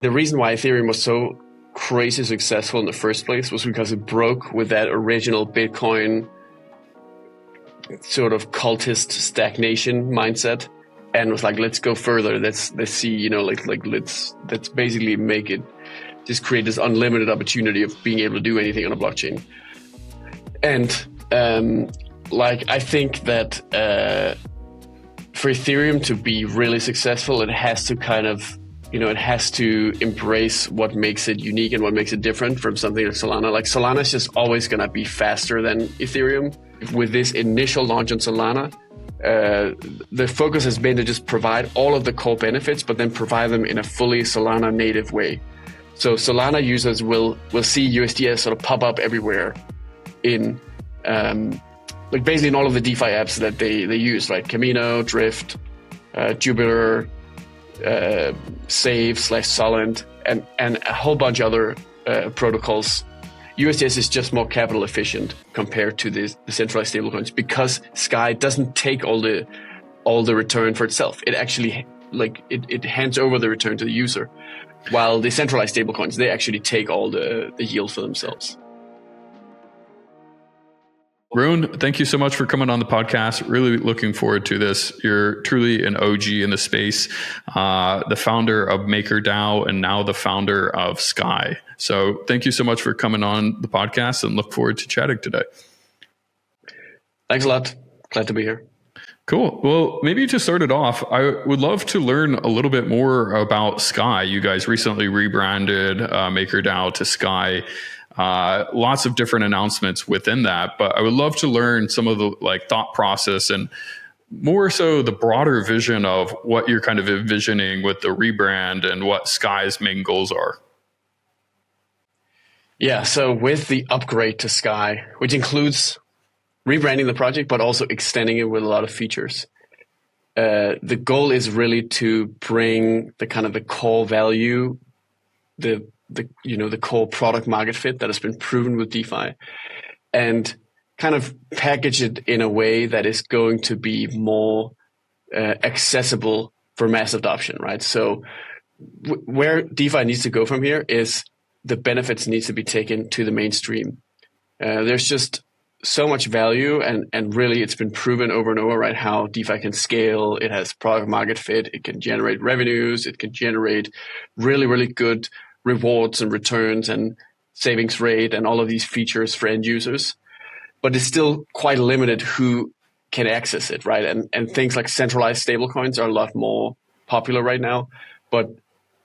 The reason why Ethereum was so crazy successful in the first place was because it broke with that original Bitcoin sort of cultist stagnation mindset, and was like, let's go further. Let's see, let's basically make it, just create this unlimited opportunity of being able to do anything on a blockchain. And I think that for Ethereum to be really successful, it has to kind of, it has to embrace what makes it unique and what makes it different from something like Solana. Like Solana is just always going to be faster than Ethereum. With this initial launch on Solana, the focus has been to just provide all of the core benefits, but then provide them in a fully Solana native way. So Solana users will see USDS sort of pop up everywhere in basically in all of the DeFi apps that they use, right? Camino, Drift, Jupiter, Save/Solent, and a whole bunch of other protocols. USDS is just more capital efficient compared to the centralized stablecoins, because Sky doesn't take all the return for itself. It actually it hands over the return to the user, while the centralized stablecoins, they actually take all the yield for themselves. Rune, thank you so much for coming on the podcast. Really looking forward to this. You're truly an OG in the space, the founder of MakerDAO and now the founder of Sky. So thank you so much for coming on the podcast, and look forward to chatting today. Thanks a lot. Glad to be here. Cool. Well, maybe to start it off, I would love to learn a little bit more about Sky. You guys recently rebranded MakerDAO to Sky. Lots of different announcements within that, but I would love to learn some of the thought process and more so the broader vision of what you're kind of envisioning with the rebrand and what Sky's main goals are. Yeah, so with the upgrade to Sky, which includes rebranding the project, but also extending it with a lot of features, the goal is really to bring the kind of the core value, the core product market fit that has been proven with DeFi, and kind of package it in a way that is going to be more accessible for mass adoption, right? So where DeFi needs to go from here is the benefits needs to be taken to the mainstream. There's just so much value, and really it's been proven over and over, right, how DeFi can scale. It has product market fit. It can generate revenues. It can generate really, really good rewards and returns and savings rate and all of these features for end users. But it's still quite limited who can access it, right? And things like centralized stablecoins are a lot more popular right now. But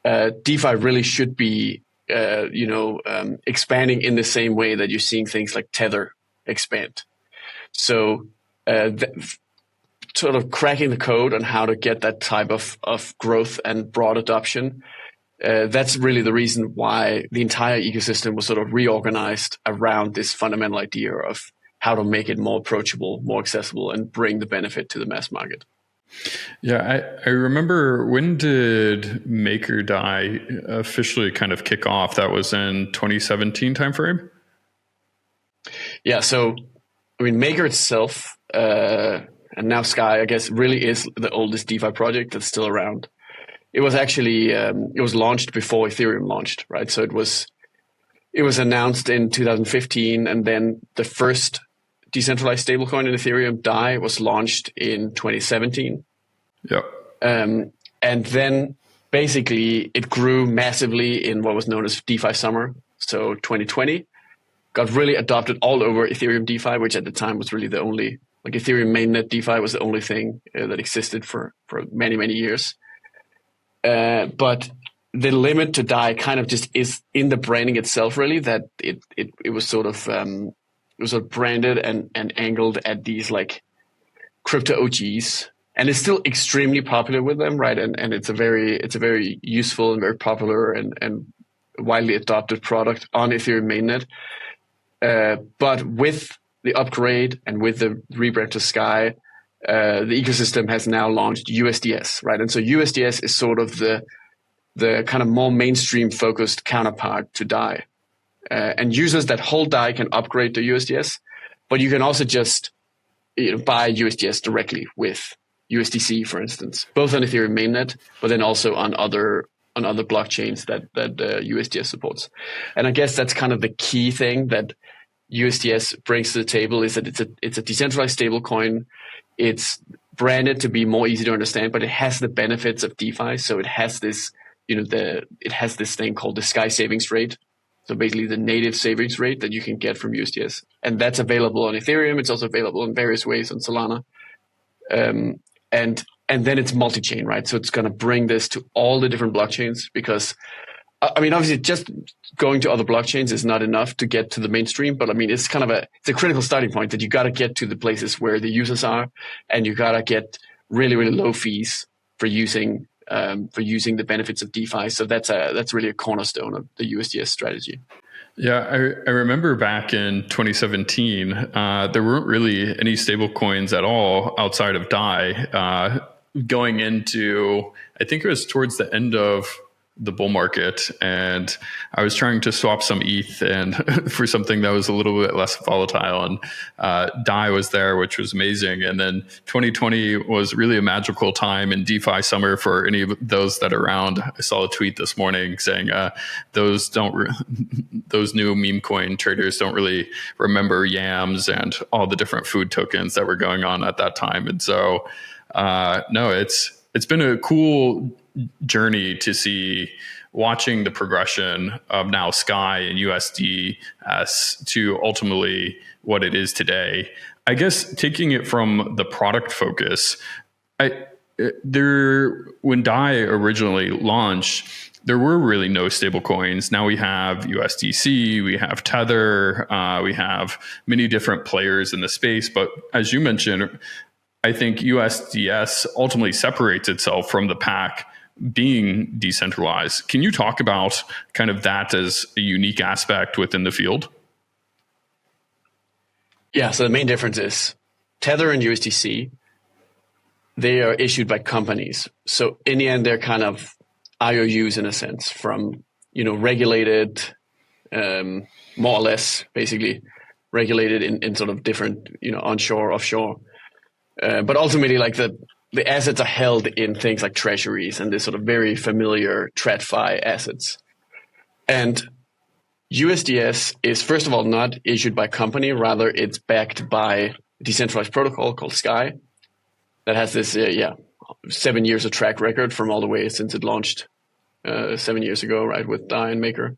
DeFi really should be expanding in the same way that you're seeing things like Tether expand. So sort of cracking the code on how to get that type of growth and broad adoption, that's really the reason why the entire ecosystem was sort of reorganized around this fundamental idea of how to make it more approachable, more accessible, and bring the benefit to the mass market. Yeah, I remember, when did MakerDAO officially kind of kick off? That was in 2017 timeframe? Yeah, so I mean, Maker itself, and now Sky, I guess, really is the oldest DeFi project that's still around. It was actually it was launched before Ethereum launched, right? So it was announced in 2015, and then the first decentralized stablecoin in Ethereum, DAI, was launched in 2017. Yep. And then basically it grew massively in what was known as DeFi summer. So 2020 got really adopted all over Ethereum DeFi, which at the time was really the only, like, Ethereum mainnet DeFi was the only thing that existed for many, many years. But the limit to DAI kind of just is in the branding itself, really, that it was sort of branded and angled at these like crypto OGs, and it's still extremely popular with them, right? And it's a very useful and very popular and widely adopted product on Ethereum mainnet. But with the upgrade and with the rebrand to Sky, the ecosystem has now launched USDS, right? And so USDS is sort of the kind of more mainstream focused counterpart to DAI. And users that hold DAI can upgrade to USDS, but you can also just buy USDS directly with USDC, for instance, both on Ethereum mainnet, but then also on other on other blockchains that USDS supports. And I guess that's kind of the key thing that USDS brings to the table, is that it's a decentralized stablecoin. It's branded to be more easy to understand, but it has the benefits of DeFi. So it has this, it has this thing called the Sky savings rate. So basically the native savings rate that you can get from USDS. And that's available on Ethereum. It's also available in various ways on Solana. And then it's multi-chain, right? So it's going to bring this to all the different blockchains, because, I mean, obviously just going to other blockchains is not enough to get to the mainstream, but I mean, it's kind of it's a critical starting point that you got to get to the places where the users are, and you got to get really, really low fees for using the benefits of DeFi. So that's really a cornerstone of the USDS strategy. Yeah, I remember back in 2017, there weren't really any stable coins at all outside of DAI going into, I think it was towards the end of the bull market, and I was trying to swap some ETH and for something that was a little bit less volatile, and DAI was there, which was amazing. And then 2020 was really a magical time in DeFi summer for any of those that are around. I saw a tweet this morning saying those new meme coin traders don't really remember yams and all the different food tokens that were going on at that time. And so no, it's been a cool journey to see, watching the progression of now Sky and USDS to ultimately what it is today. I guess taking it from the product focus, when DAI originally launched, there were really no stable coins. Now we have USDC, we have Tether, we have many different players in the space. But as you mentioned, I think USDS ultimately separates itself from the pack, being decentralized. Can you talk about kind of that as a unique aspect within the field? Yeah, so the main difference is Tether and USDC, they are issued by companies. So in the end, they're kind of IOUs in a sense, from, regulated, more or less, basically regulated in sort of different, onshore, offshore. But ultimately, like the assets are held in things like treasuries and this sort of very familiar TradFi assets. And USDS is, first of all, not issued by company. Rather, it's backed by a decentralized protocol called Sky that has this, 7 years of track record from all the way since it launched 7 years ago, right, with DAI and Maker.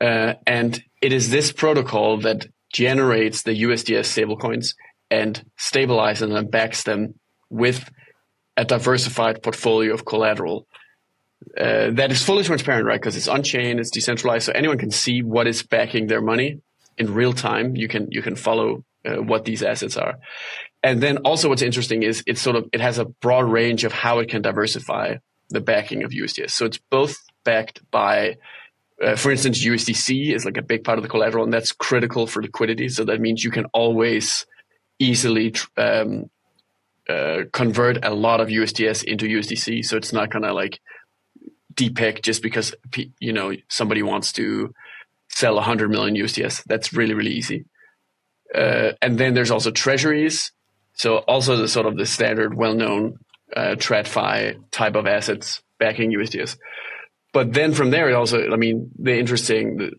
And it is this protocol that generates the USDS stablecoins and stabilizes and backs them with a diversified portfolio of collateral that is fully transparent, right? Because it's on-chain, it's decentralized, so anyone can see what is backing their money in real time. You can follow what these assets are. And then also what's interesting is it has a broad range of how it can diversify the backing of USDS. So it's both backed by, for instance, USDC is like a big part of the collateral, and that's critical for liquidity. So that means you can always easily convert a lot of USDS into USDC. So it's not gonna like depeg just because somebody wants to sell 100 million USDS. That's really, really easy. And then there's also treasuries. So also the sort of the standard, well-known TradFi type of assets backing USDS. But then from there, it also, the interesting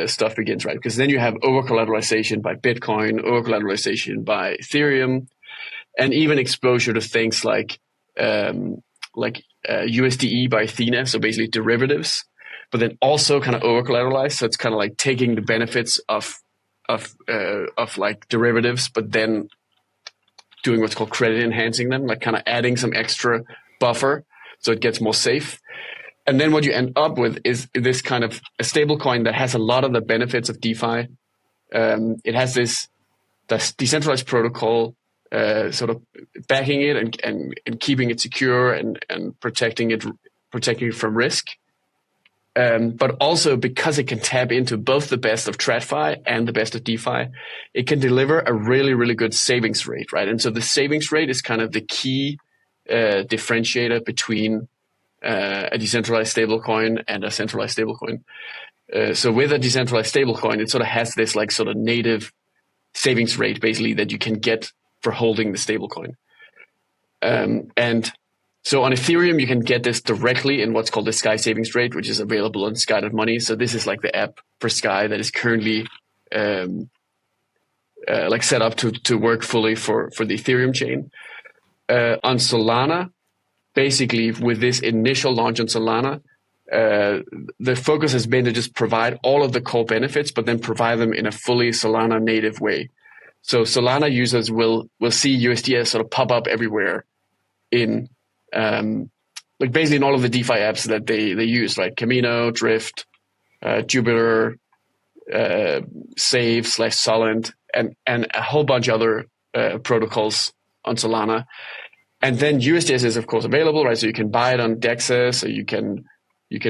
stuff begins, right? Because then you have over-collateralization by Bitcoin, over-collateralization by Ethereum, and even exposure to things like USDE by Athena, so basically derivatives, but then also kind of over-collateralized. So it's kind of like taking the benefits of like derivatives, but then doing what's called credit enhancing them, like kind of adding some extra buffer so it gets more safe. And then what you end up with is this kind of a stable coin that has a lot of the benefits of DeFi. It has this decentralized protocol sort of backing it and keeping it secure and protecting it from risk. But also because it can tap into both the best of TradFi and the best of DeFi, it can deliver a really, really good savings rate, right? And so the savings rate is kind of the key differentiator between a decentralized stablecoin and a centralized stablecoin. So with a decentralized stablecoin, it sort of has this like sort of native savings rate basically that you can get for holding the stablecoin. And So on Ethereum, you can get this directly in what's called the Sky Savings Rate, which is available on Sky.money. So this is like the app for Sky that is currently like set up to work fully for the Ethereum chain. On Solana, basically with this initial launch on Solana, the focus has been to just provide all of the core benefits, but then provide them in a fully Solana native way. So Solana users will see USDS sort of pop up everywhere in like basically in all of the DeFi apps that they use, like Camino, Drift, Jupiter, Save / Solent, and a whole bunch of other protocols on Solana. And then USDS is of course available, right? So you can buy it on DEXs, so you can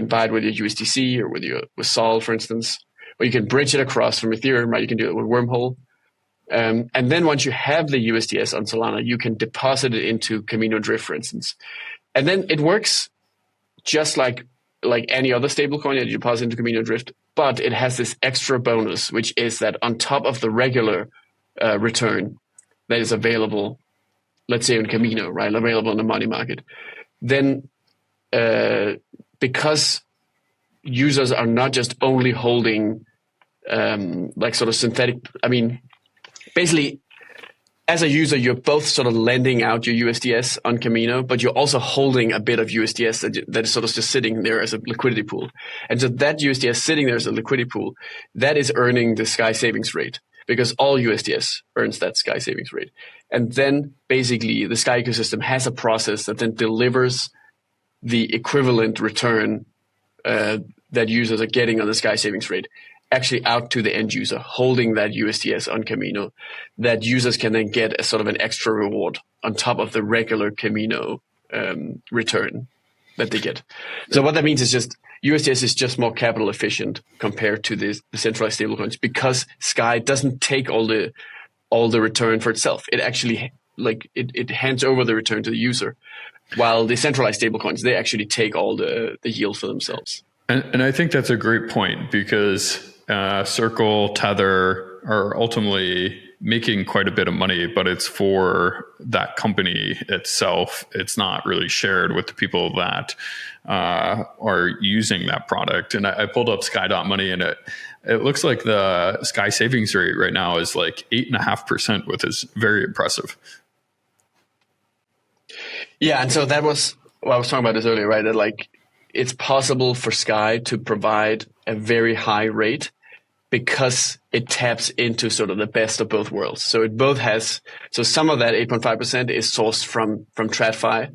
buy it with your USDC or with Sol, for instance, or you can bridge it across from Ethereum, right? You can do it with Wormhole. And then once you have the USDS on Solana, you can deposit it into Camino Drift, for instance. And then it works just like any other stablecoin that you deposit into Camino Drift, but it has this extra bonus, which is that on top of the regular return that is available, let's say on Camino, right, available on the money market, then because users are not just only holding like sort of synthetic, I mean, basically, as a user, you're both sort of lending out your USDS on Camino, but you're also holding a bit of USDS that is sort of just sitting there as a liquidity pool. And so that USDS sitting there as a liquidity pool, that is earning the Sky Savings Rate, because all USDS earns that Sky Savings Rate. And then basically the Sky ecosystem has a process that then delivers the equivalent return that users are getting on the Sky Savings Rate actually out to the end user, holding that USDS on Camino, that users can then get a sort of an extra reward on top of the regular Camino return that they get. So what that means is just USDS is just more capital efficient compared to the centralized stablecoins, because Sky doesn't take all the return for itself. It actually it hands over the return to the user, while the centralized stablecoins, they actually take all the yield for themselves. And I think that's a great point, because Circle, Tether are ultimately making quite a bit of money, but it's for that company itself. It's not really shared with the people that are using that product. And I pulled up Sky.money, and it looks like the Sky savings rate right now is like 8.5%, which is very impressive. Yeah, and so that was what I was talking about this earlier, right? That like it's possible for Sky to provide a very high rate because it taps into sort of the best of both worlds. So it both has, so some of that 8.5% is sourced from TradFi,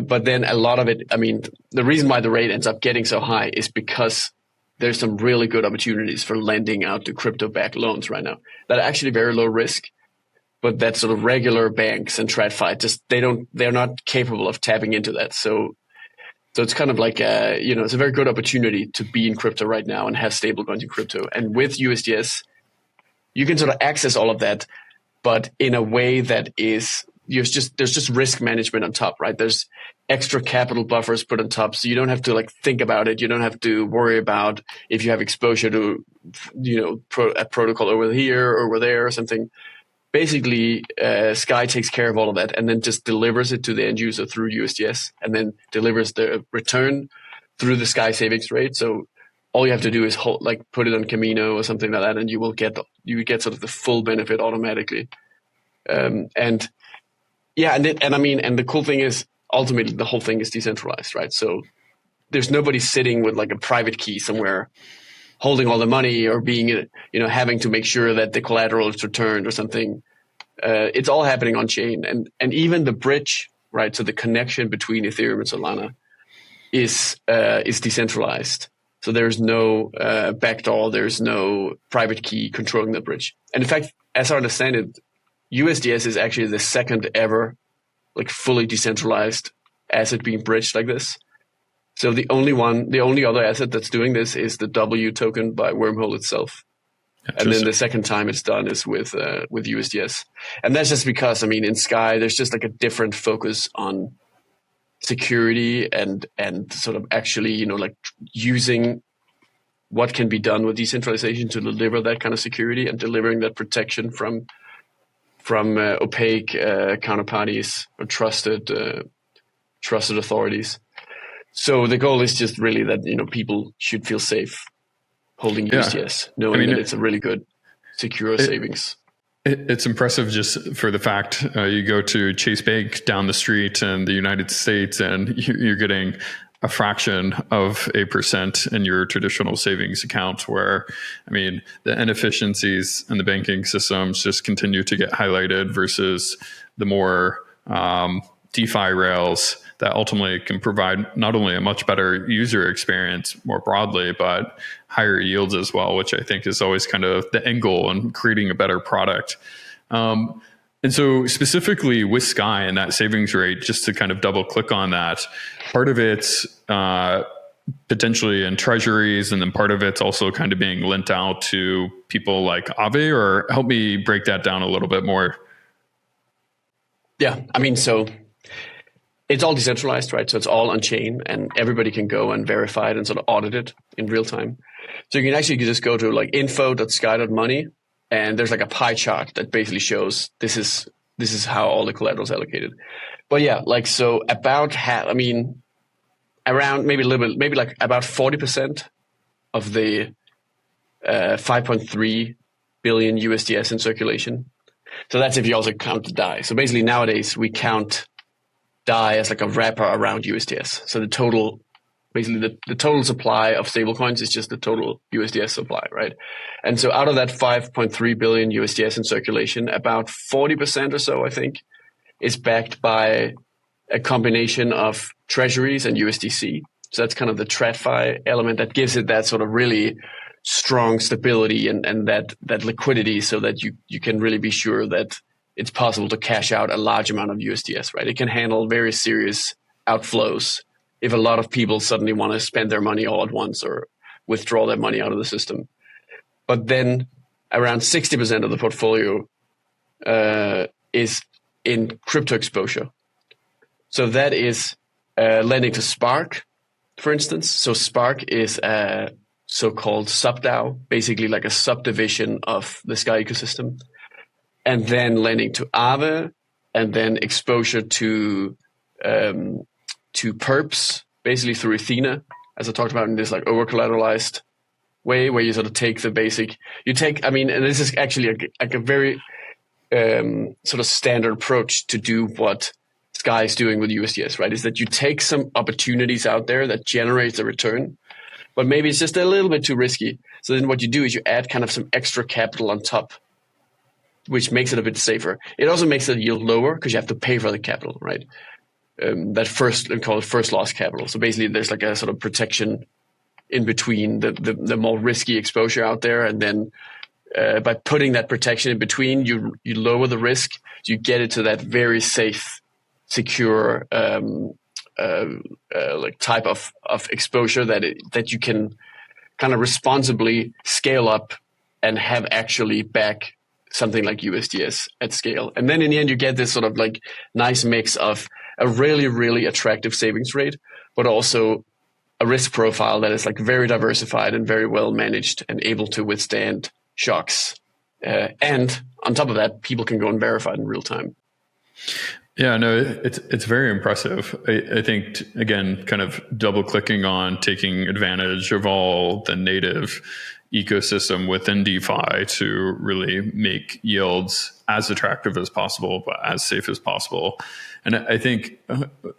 but then a lot of it, I mean, the reason why the rate ends up getting so high is because there's some really good opportunities for lending out to crypto-backed loans right now that are actually very low risk, but that sort of regular banks and TradFi just they're not capable of tapping into that. So it's kind of like it's a very good opportunity to be in crypto right now and have stablecoins in crypto. And with USDS, you can sort of access all of that, but in a way that is there's just risk management on top, right? There's extra capital buffers put on top, so you don't have to like think about it. You don't have to worry about if you have exposure to a protocol over here or over there or something. Basically, Sky takes care of all of that and then just delivers it to the end user through USDS, and then delivers the return through the Sky savings rate. So all you have to do is put it on Camino or something like that, and you get sort of the full benefit automatically. And the cool thing is ultimately the whole thing is decentralized, right? So there's nobody sitting with like a private key somewhere holding all the money or being, having to make sure that the collateral is returned or something. It's all happening on chain, and even the bridge, right? So the connection between Ethereum and Solana is decentralized. So there's no backdoor, there's no private key controlling the bridge. And in fact, as I understand it, USDS is actually the second ever like fully decentralized asset being bridged like this. So the only other asset that's doing this is the W token by Wormhole itself. And then the second time it's done is with USDS. And that's just because, I mean, in Sky, there's just like a different focus on security and sort of actually, like using what can be done with decentralization to deliver that kind of security and delivering that protection from opaque counterparties or trusted trusted authorities. So the goal is just really that, people should feel safe holding USDS, knowing that it's a really good, secure savings. It's impressive just for the fact you go to Chase Bank down the street in the United States and you're getting a fraction of a percent in your traditional savings account, where, the inefficiencies in the banking systems just continue to get highlighted versus the more DeFi rails that ultimately can provide not only a much better user experience more broadly, but higher yields as well, which I think is always kind of the end goal in creating a better product. And so specifically with Sky and that savings rate, just to kind of double click on that, part of it's potentially in treasuries, and then part of it's also kind of being lent out to people like Aave, or help me break that down a little bit more. Yeah, so it's all decentralized, right? So it's all on chain, and everybody can go and verify it and sort of audit it in real time. So you can actually just go to like info.sky.money, and there's like a pie chart that basically shows this is how all the collateral is allocated. But yeah, so about around maybe a little bit, maybe like about 40% of the 5.3 billion USDS in circulation. So that's if you also count the DAI. So basically nowadays we count DAI as like a wrapper around USDS. So the total, basically the total supply of stablecoins is just the total USDS supply, right? And so out of that 5.3 billion USDS in circulation, about 40% or so, I think, is backed by a combination of treasuries and USDC. So that's kind of the TradFi element that gives it that sort of really strong stability and that liquidity, so that you can really be sure that it's possible to cash out a large amount of USDS, right? It can handle very serious outflows if a lot of people suddenly want to spend their money all at once or withdraw their money out of the system. But then around 60% of the portfolio is in crypto exposure. So that is lending to Spark, for instance. So Spark is a so-called subDAO, basically like a subdivision of the Sky ecosystem. And then lending to Aave, and then exposure to perps, basically through Athena, as I talked about in this like over-collateralized way, where you sort of take the basic, and this is actually a very sort of standard approach to do what Sky is doing with USDS, right? Is that you take some opportunities out there that generates a return, but maybe it's just a little bit too risky. So then what you do is you add kind of some extra capital on top, which makes it a bit safer. It also makes the yield lower because you have to pay for the capital, right? That first, we call it first loss capital. So basically there's like a sort of protection in between the more risky exposure out there. And then by putting that protection in between, you lower the risk. You get it to that very safe, secure like type of exposure that you can kind of responsibly scale up and have actually back something like USDS at scale. And then in the end, you get this sort of like nice mix of a really, really attractive savings rate, but also a risk profile that is like very diversified and very well managed and able to withstand shocks. And on top of that, people can go and verify it in real time. Yeah, no, it's very impressive. I think, again, kind of double clicking on taking advantage of all the native ecosystem within DeFi to really make yields as attractive as possible, but as safe as possible. And I think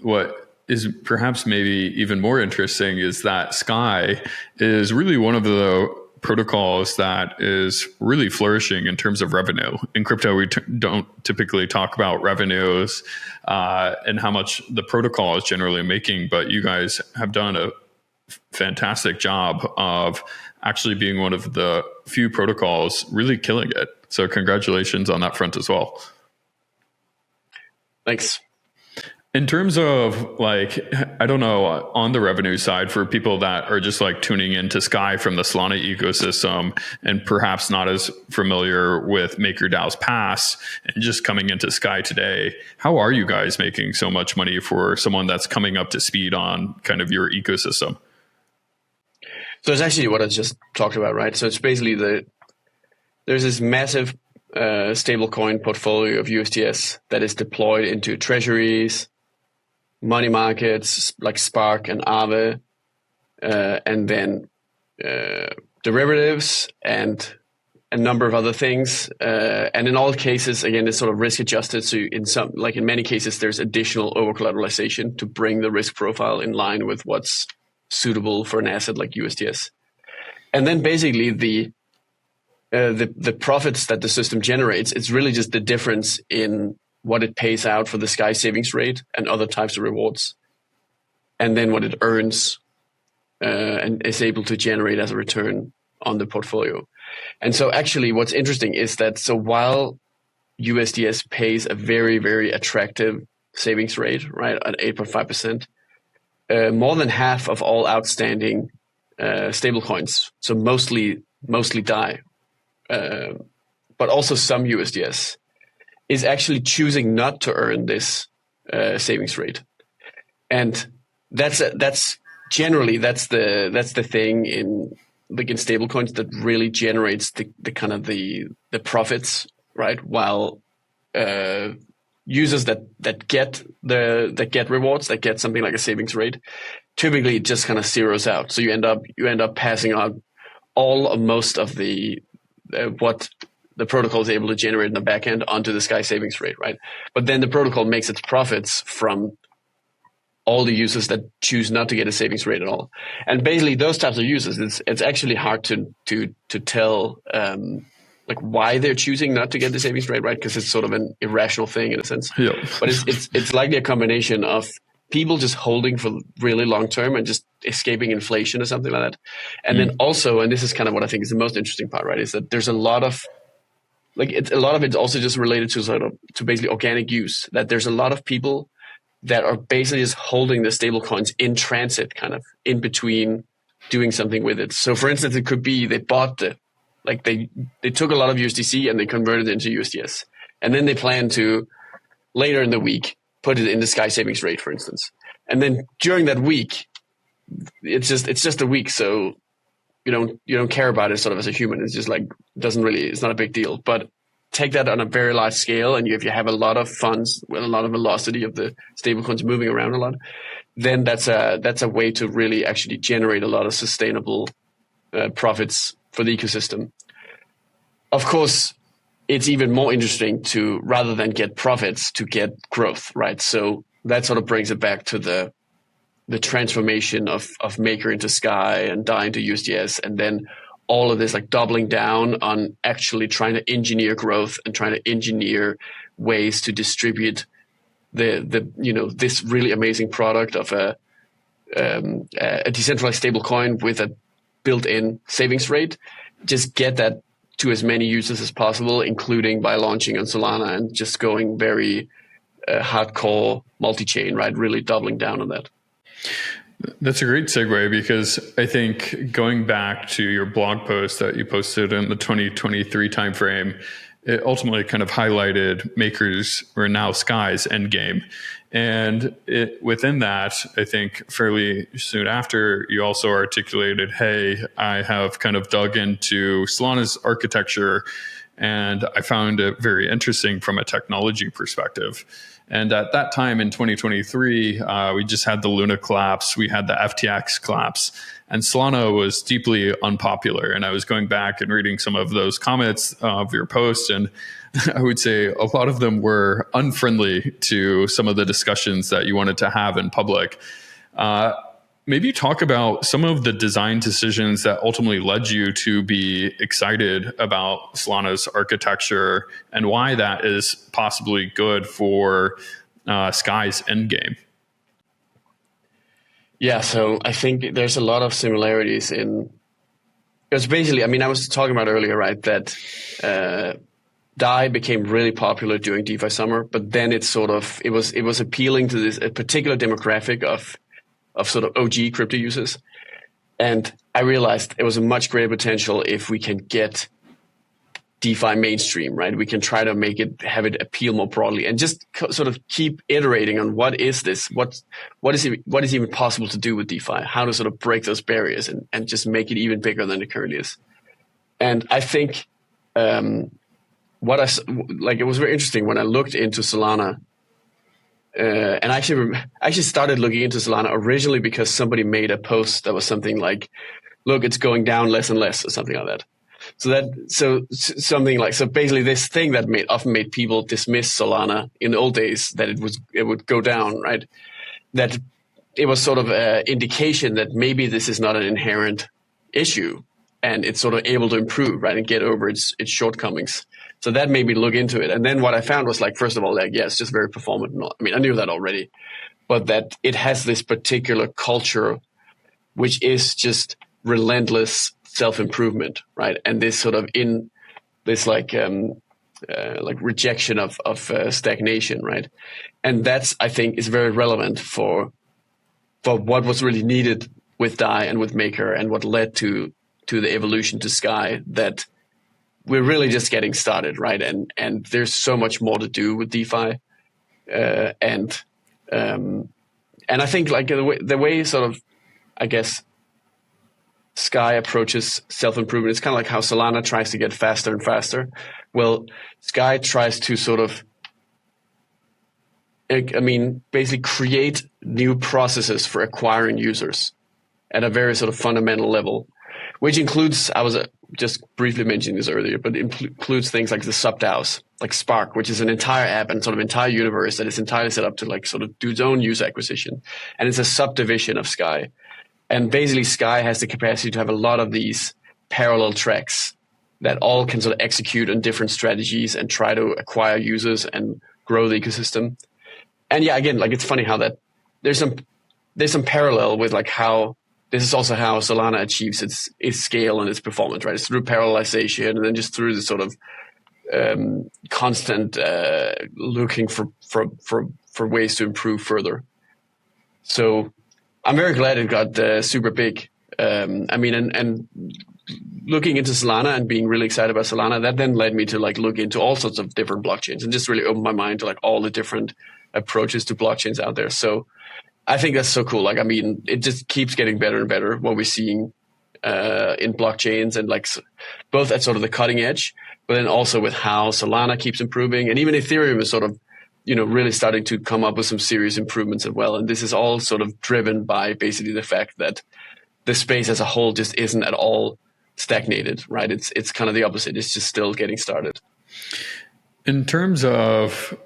what is perhaps maybe even more interesting is that Sky is really one of the protocols that is really flourishing in terms of revenue. In crypto, we don't typically talk about revenues and how much the protocol is generally making, but you guys have done a fantastic job of actually being one of the few protocols really killing it. So congratulations on that front as well. Thanks. In terms of like, I don't know, on the revenue side for people that are just like tuning into Sky from the Solana ecosystem and perhaps not as familiar with MakerDAO's past and just coming into Sky today, how are you guys making so much money for someone that's coming up to speed on kind of your ecosystem? So it's actually what I just talked about, right? So it's basically there's this massive stablecoin portfolio of USDS that is deployed into treasuries, money markets like Spark and Aave, and then derivatives and a number of other things. And in all cases, again, it's sort of risk adjusted. So in many cases, there's additional over collateralization to bring the risk profile in line with what's suitable for an asset like USDS. And then basically the profits that the system generates, it's really just the difference in what it pays out for the Sky savings rate and other types of rewards, and then what it earns and is able to generate as a return on the portfolio. And so actually what's interesting is that while USDS pays a very, very attractive savings rate, right, at 8.5%, more than half of all outstanding stablecoins, so mostly DAI, but also some USDS, is actually choosing not to earn this savings rate. And that's generally the thing in stablecoins that really generates the kind of the profits, right? While users that get rewards, that get something like a savings rate, typically it just kind of zeroes out. So you end up passing on all or most of the what the protocol is able to generate in the back end onto the Sky savings rate, right? But then the protocol makes its profits from all the users that choose not to get a savings rate at all. And basically those types of users, it's actually hard to tell like why they're choosing not to get the savings rate, right? Because it's sort of an irrational thing in a sense. Yeah. But it's likely a combination of people just holding for really long term and just escaping inflation or something like that. And then also, and this is kind of what I think is the most interesting part, right, is that there's a lot of it's also just related to basically organic use, that there's a lot of people that are basically just holding the stable coins in transit, kind of in between doing something with it. So for instance, it could be they bought they took a lot of USDC and they converted it into USDS. And then they plan to later in the week put it in the Sky savings rate, for instance. And then during that week, it's just a week. So you don't care about it sort of as a human. It's just like, it's not a big deal. But take that on a very large scale, and if you have a lot of funds with a lot of velocity of the stablecoins moving around a lot, then that's a way to really actually generate a lot of sustainable profits for the ecosystem. Of course, it's even more interesting to, rather than get profits, to get growth, right? So that sort of brings it back to the transformation of Maker into Sky and DAI into USDS, and then all of this like doubling down on actually trying to engineer growth and trying to engineer ways to distribute this really amazing product of a decentralized stablecoin with a built-in savings rate. Just get that to as many users as possible, including by launching on Solana and just going very hardcore multi-chain, right? Really doubling down on that. That's a great segue, because I think going back to your blog post that you posted in the 2023 timeframe, it ultimately kind of highlighted Maker's, or now Sky's, endgame. And within that, I think fairly soon after, you also articulated, hey, I have kind of dug into Solana's architecture, and I found it very interesting from a technology perspective. And at that time in 2023, we just had the Luna collapse, we had the FTX collapse, and Solana was deeply unpopular. And I was going back and reading some of those comments of your post, and I would say a lot of them were unfriendly to some of the discussions that you wanted to have in public. Maybe talk about some of the design decisions that ultimately led you to be excited about Solana's architecture, and why that is possibly good for Sky's endgame. Yeah, so I think there's a lot of similarities in, because basically, I mean, I was talking about earlier, right, that DAI became really popular during DeFi summer, but then it was appealing to a particular demographic of sort of OG crypto users. And I realized it was a much greater potential if we can get DeFi mainstream, right? We can try to have it appeal more broadly, and just sort of keep iterating on what is this? What is even possible to do with DeFi? How to sort of break those barriers and just make it even bigger than it currently is. And I think it was very interesting when I looked into Solana. and I actually started looking into Solana originally because somebody made a post that was something like, look, it's going down less and less, or something like that. So basically this thing that often made people dismiss Solana in the old days, that it would go down, right? That it was sort of an indication that maybe this is not an inherent issue and it's sort of able to improve, right, and get over its shortcomings. So that made me look into it. And then what I found was, like, first of all, like, yeah, it's just very performant. I mean, I knew that already, but that it has this particular culture, which is just relentless self-improvement, right? And this sort of like rejection of stagnation, right? And that's, I think, is very relevant for what was really needed with DAI and with Maker, and what led to the evolution to Sky, that we're really just getting started, right? And there's so much more to do with DeFi, and I think, like, the way sort of, I guess, Sky approaches self-improvement, it's kind of like how Solana tries to get faster and faster. Well, Sky tries to sort of, basically create new processes for acquiring users at a very sort of fundamental level, which includes, I was just briefly mentioning this earlier, but includes things like the subDAOs, like Spark, which is an entire app and sort of entire universe that is entirely set up to, like, sort of do its own user acquisition. And it's a subdivision of Sky. And basically Sky has the capacity to have a lot of these parallel tracks that all can sort of execute on different strategies and try to acquire users and grow the ecosystem. And yeah, again, like, it's funny how that there's some parallel with, like, how this is also how Solana achieves its scale and its performance, right? It's through parallelization, and then just through the sort of constant looking for ways to improve further. So I'm very glad it got super big. And looking into Solana and being really excited about Solana, that then led me to, like, look into all sorts of different blockchains and just really open my mind to, like, all the different approaches to blockchains out there. So I think that's so cool. Like, I mean, it just keeps getting better and better what we're seeing in blockchains, and, like, both at sort of the cutting edge, but then also with how Solana keeps improving, and even Ethereum is sort of, really starting to come up with some serious improvements as well. And this is all sort of driven by basically the fact that the space as a whole just isn't at all stagnated, right? It's kind of the opposite. It's just still getting started. In terms of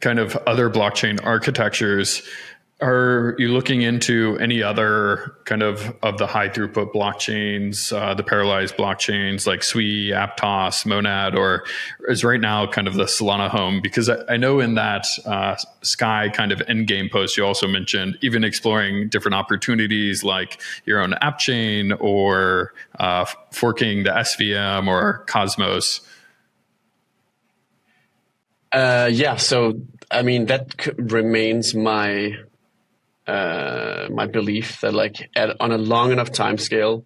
kind of other blockchain architectures, are you looking into any other kind of the high throughput blockchains, the parallelized blockchains like Sui, Aptos, Monad, or is right now kind of the Solana home? Because I know in that Sky kind of endgame post, you also mentioned even exploring different opportunities like your own app chain, or forking the SVM or Cosmos. Yeah. So, I mean, that remains my belief that, like, on a long enough time scale,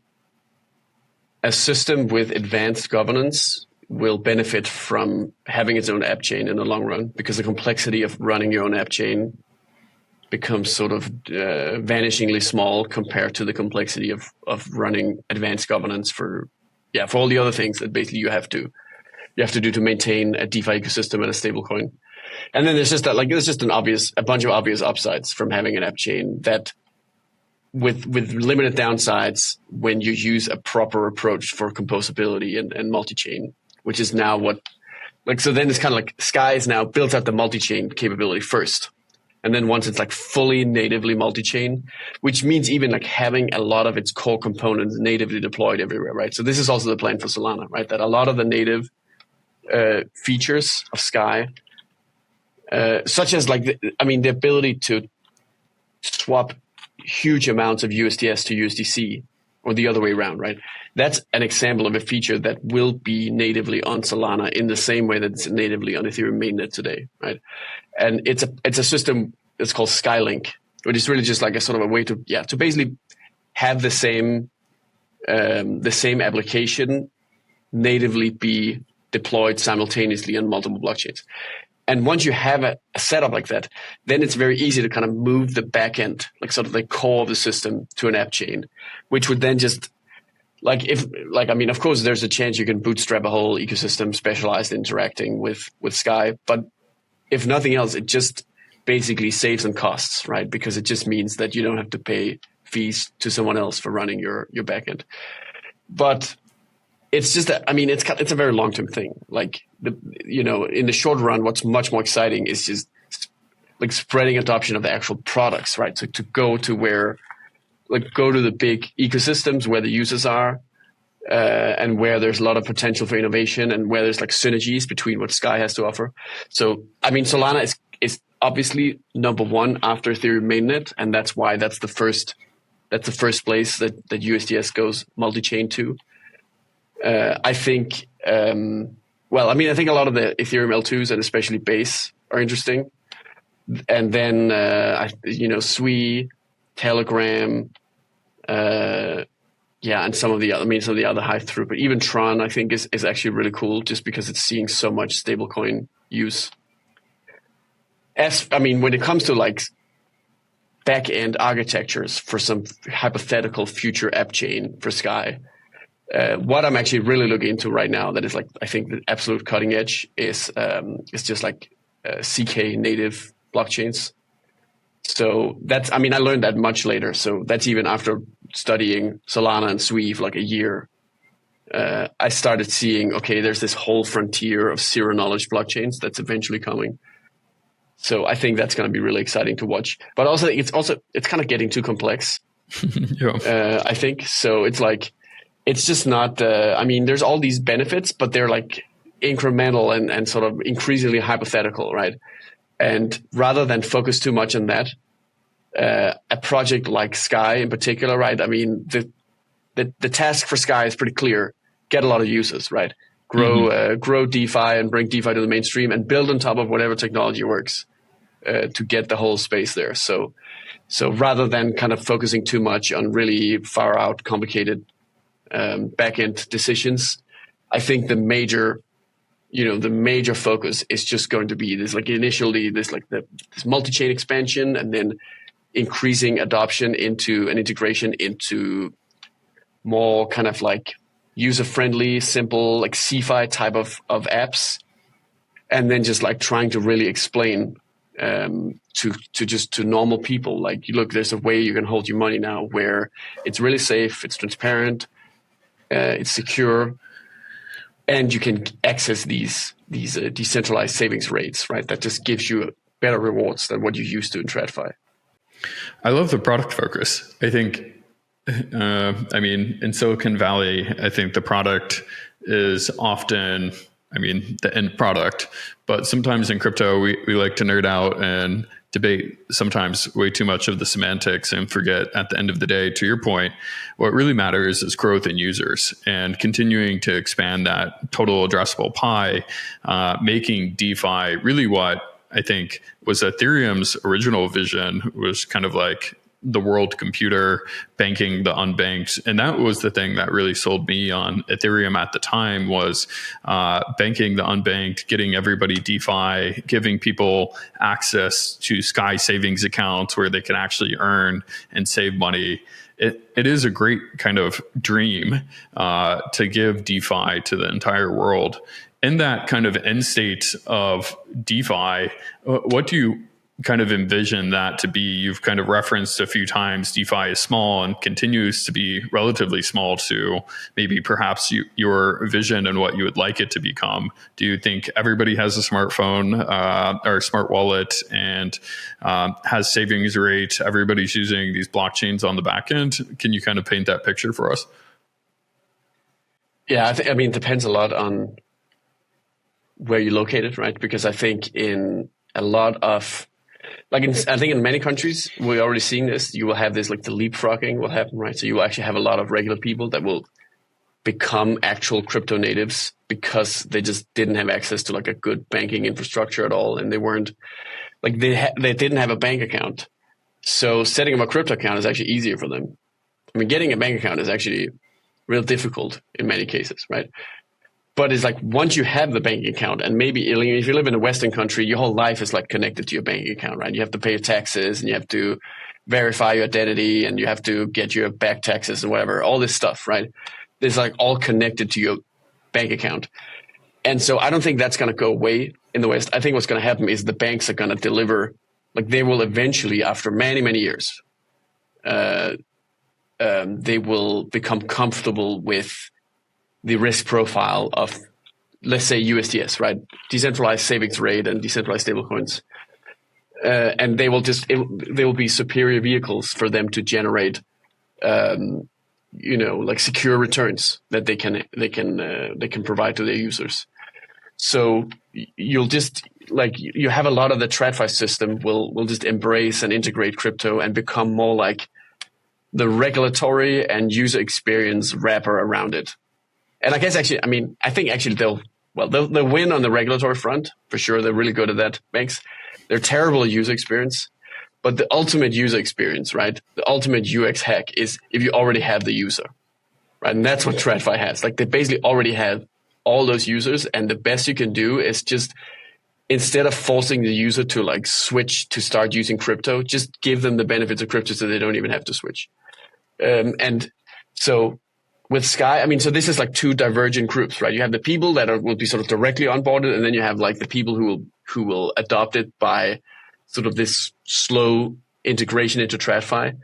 a system with advanced governance will benefit from having its own app chain in the long run, because the complexity of running your own app chain becomes sort of vanishingly small compared to the complexity of running advanced governance for all the other things that basically you have to do to maintain a DeFi ecosystem and a stablecoin. And then there's just that, like, there's just a bunch of obvious upsides from having an app chain, that with limited downsides when you use a proper approach for composability and multi-chain, which is now so then it's kind of like Sky is now built out the multi-chain capability first. And then once it's, like, fully natively multi-chain, which means even, like, having a lot of its core components natively deployed everywhere, right? So this is also the plan for Solana, right? That a lot of the native features of Sky, such as, like, the ability to swap huge amounts of USDS to USDC, or the other way around, right? That's an example of a feature that will be natively on Solana in the same way that it's natively on Ethereum mainnet today, right? And it's a system that's called Skylink, which is really just like a sort of a way to basically have the same application natively be deployed simultaneously on multiple blockchains. And once you have a setup like that, then it's very easy to kind of move the backend, like sort of the core of the system, to an app chain, which would then just, of course, there's a chance you can bootstrap a whole ecosystem specialized in interacting with Sky. But if nothing else, it just basically saves on costs, right? Because it just means that you don't have to pay fees to someone else for running your backend. But it's just that, I mean, it's a very long-term thing. Like, in the short run, what's much more exciting is just like spreading adoption of the actual products, right? So to go to the big ecosystems where the users are, and where there's a lot of potential for innovation and where there's like synergies between what Sky has to offer. So, I mean, Solana is obviously number one after Ethereum mainnet, and that's why that's the first place that USDS goes multi-chain to. I think, I think a lot of the Ethereum L2s and especially Base are interesting. And then, Sui, Telegram, and some of the other high throughput. Even Tron, I think, is actually really cool just because it's seeing so much stablecoin use. When it comes to like back-end architectures for some hypothetical future app chain for Sky, what I'm actually really looking into right now that is like, I think the absolute cutting edge is just like CK native blockchains. So I learned that much later. So that's even after studying Solana and Sui for like a year. I started seeing, okay, there's this whole frontier of zero knowledge blockchains that's eventually coming. So I think that's going to be really exciting to watch. But also it's kind of getting too complex. Yeah. I think so. It's like, it's just not, there's all these benefits, but they're like incremental and sort of increasingly hypothetical, right? And rather than focus too much on that, a project like Sky in particular, right? I mean, the task for Sky is pretty clear. Get a lot of users, right? Grow DeFi and bring DeFi to the mainstream and build on top of whatever technology works to get the whole space there. So rather than kind of focusing too much on really far out, complicated back-end decisions, I think the major focus is just going to be this, like initially this multi-chain expansion and then increasing adoption into an integration into more kind of like user-friendly, simple, like CeFi type of apps. And then just like trying to really explain to normal people, like, look, there's a way you can hold your money now where it's really safe, it's transparent, it's secure, and you can access these decentralized savings rates, right? That just gives you better rewards than what you used to in TradFi. I love the product focus. I think, in Silicon Valley, I think the product is often, the end product. But sometimes in crypto, we like to nerd out and debate sometimes way too much of the semantics and forget at the end of the day, to your point, what really matters is growth in users and continuing to expand that total addressable pie, making DeFi really what I think was Ethereum's original vision, was kind of like the world computer, banking the unbanked. And that was the thing that really sold me on Ethereum at the time, was banking the unbanked, getting everybody DeFi, giving people access to Sky savings accounts where they can actually earn and save money. It is a great kind of dream to give DeFi to the entire world. In that kind of end state of DeFi, what do you kind of envision that to be? You've kind of referenced a few times DeFi is small and continues to be relatively small to maybe perhaps your vision and what you would like it to become. Do you think everybody has a smartphone or a smart wallet and has savings rate? Everybody's using these blockchains on the back end. Can you kind of paint that picture for us? Yeah, it depends a lot on where you're located, right? Because I think in a lot of, I think in many countries, we're already seeing this. You will have this, like the leapfrogging will happen, right? So you will actually have a lot of regular people that will become actual crypto natives because they just didn't have access to like a good banking infrastructure at all. And they weren't, like they didn't have a bank account. So setting up a crypto account is actually easier for them. Getting a bank account is actually real difficult in many cases, right? But it's like once you have the bank account, and maybe if you live in a Western country, your whole life is like connected to your bank account, right? You have to pay your taxes and you have to verify your identity and you have to get your back taxes and whatever, all this stuff, right? It's like all connected to your bank account. And so I don't think that's going to go away in the West. I think what's going to happen is the banks are going to deliver like they will eventually, after many years, they will become comfortable with the risk profile of, let's say, USDS, right? Decentralized savings rate and decentralized stablecoins. And they will be superior vehicles for them to generate, like secure returns that they can provide to their users. So you'll just you have a lot of the TradFi system will just embrace and integrate crypto and become more like the regulatory and user experience wrapper around it. And I guess I think they'll win on the regulatory front for sure. They're really good at that, banks. They're terrible at user experience, but the ultimate user experience, right? The ultimate UX hack is if you already have the user, right? And that's what TradFi has. Like they basically already have all those users, and the best you can do is just, instead of forcing the user to like switch to start using crypto, just give them the benefits of crypto so they don't even have to switch. And so with Sky, so this is like two divergent groups, right? You have the people that will be sort of directly onboarded, and then you have like the people who will adopt it by sort of this slow integration into TradFi.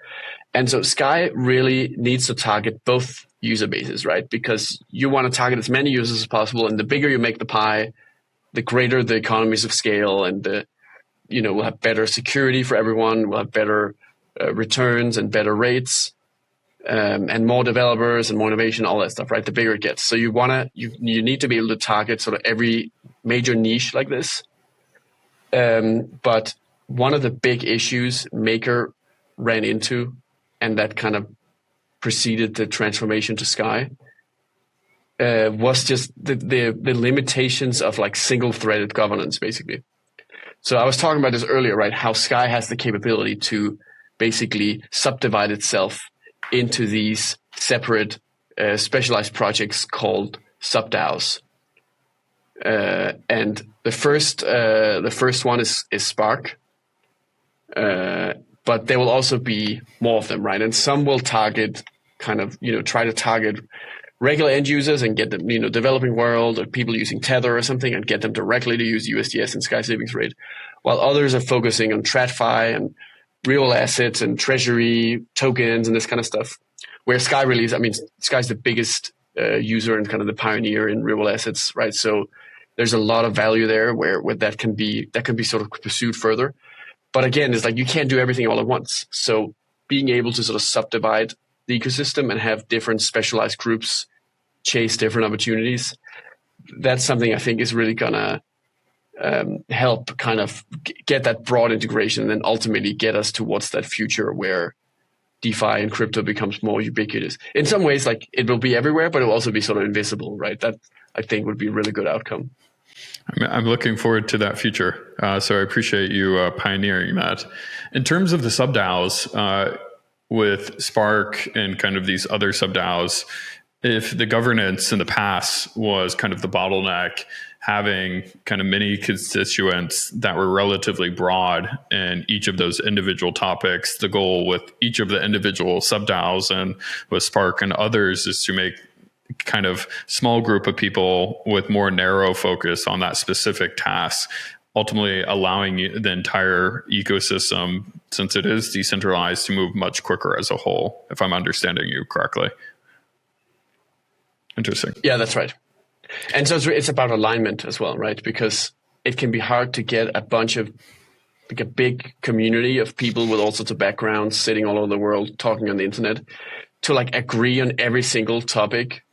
And so Sky really needs to target both user bases, right? Because you want to target as many users as possible, and the bigger you make the pie, the greater the economies of scale, and we'll have better security for everyone. We'll have better returns and better rates. And more developers and more innovation, all that stuff, right? The bigger it gets. So you need to be able to target sort of every major niche like this. But one of the big issues Maker ran into, and that kind of preceded the transformation to Sky, was just the limitations of like single-threaded governance, basically. So I was talking about this earlier, right? How Sky has the capability to basically subdivide itself into these separate specialized projects called subDAOs. And the first one is Spark. But there will also be more of them, right? And some will target try to target regular end users and get them, developing world or people using Tether or something, and get them directly to use USDS and Sky Savings Rate, while others are focusing on TradFi and real assets and treasury tokens and this kind of stuff, where Sky really is. Sky's the biggest user and kind of the pioneer in real assets, right? So there's a lot of value there where that can be sort of pursued further. But again, it's like you can't do everything all at once. So being able to sort of subdivide the ecosystem and have different specialized groups chase different opportunities, that's something I think is really gonna help kind of get that broad integration, and then ultimately get us towards that future where DeFi and crypto becomes more ubiquitous. In some ways, like it will be everywhere, but it will also be sort of invisible, right? That I think would be a really good outcome. I'm looking forward to that future. So I appreciate you pioneering that. In terms of the subDAOs, with Spark and kind of these other subDAOs, if the governance in the past was kind of the bottleneck, having kind of many constituents that were relatively broad in each of those individual topics, the goal with each of the individual subDAOs and with Spark and others is to make kind of small group of people with more narrow focus on that specific task, ultimately allowing the entire ecosystem, since it is decentralized, to move much quicker as a whole, if I'm understanding you correctly. Interesting. Yeah, that's right. And so it's about alignment as well, right? Because it can be hard to get a bunch of, like a big community of people with all sorts of backgrounds sitting all over the world talking on the internet to like agree on every single topic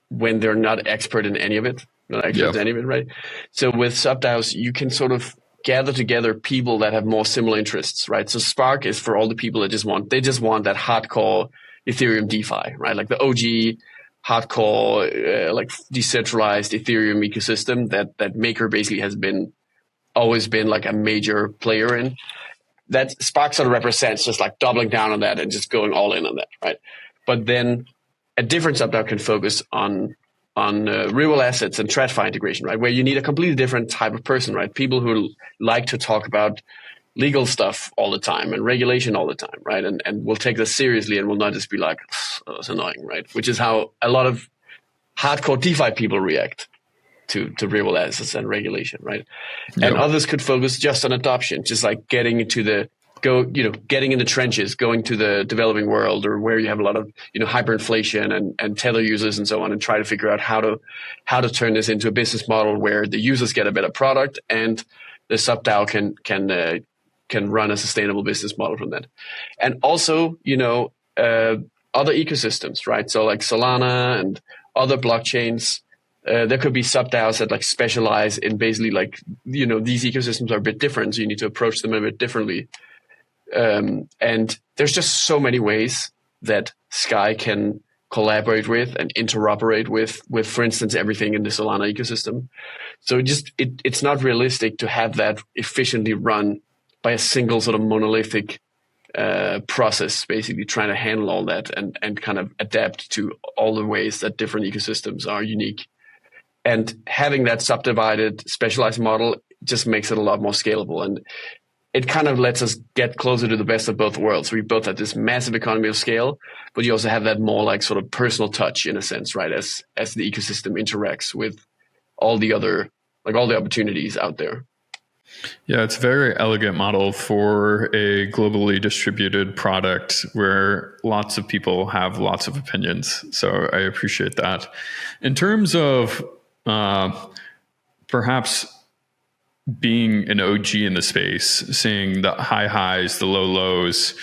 when they're not expert in any of it, right? So with subDAOs, you can sort of gather together people that have more similar interests, right? So Spark is for all the people that just want that hardcore Ethereum DeFi, right? Like the OG hardcore, like decentralized Ethereum ecosystem that Maker basically has always been like a major player in. That Spark sort of represents just like doubling down on that and just going all in on that, right? But then a different subDAO can focus on real assets and TradFi integration, right? Where you need a completely different type of person, right? People who like to talk about legal stuff all the time and regulation all the time, right? And will take this seriously and will not just be like, oh, it's annoying, right? Which is how a lot of hardcore DeFi people react. to real assets and regulation, right? Yep. And others could focus just on adoption, just like getting into getting in the trenches, going to the developing world or where you have a lot of, hyperinflation and tether users and so on, and try to figure out how to turn this into a business model where the users get a better product and the subDAO can run a sustainable business model from that. And also, other ecosystems, right? So like Solana and other blockchains, there could be subDAOs that like specialize in basically like, these ecosystems are a bit different. So you need to approach them a bit differently. And there's just so many ways that Sky can collaborate with and interoperate with, for instance, everything in the Solana ecosystem. So it's not realistic to have that efficiently run by a single sort of monolithic process, basically trying to handle all that and kind of adapt to all the ways that different ecosystems are unique. And having that subdivided, specialized model just makes it a lot more scalable. And it kind of lets us get closer to the best of both worlds. We both have this massive economy of scale, but you also have that more like sort of personal touch in a sense, right? As the ecosystem interacts with all the other, like all the opportunities out there. Yeah, it's a very elegant model for a globally distributed product where lots of people have lots of opinions. So I appreciate that. In terms of perhaps being an OG in the space, seeing the high highs, the low lows,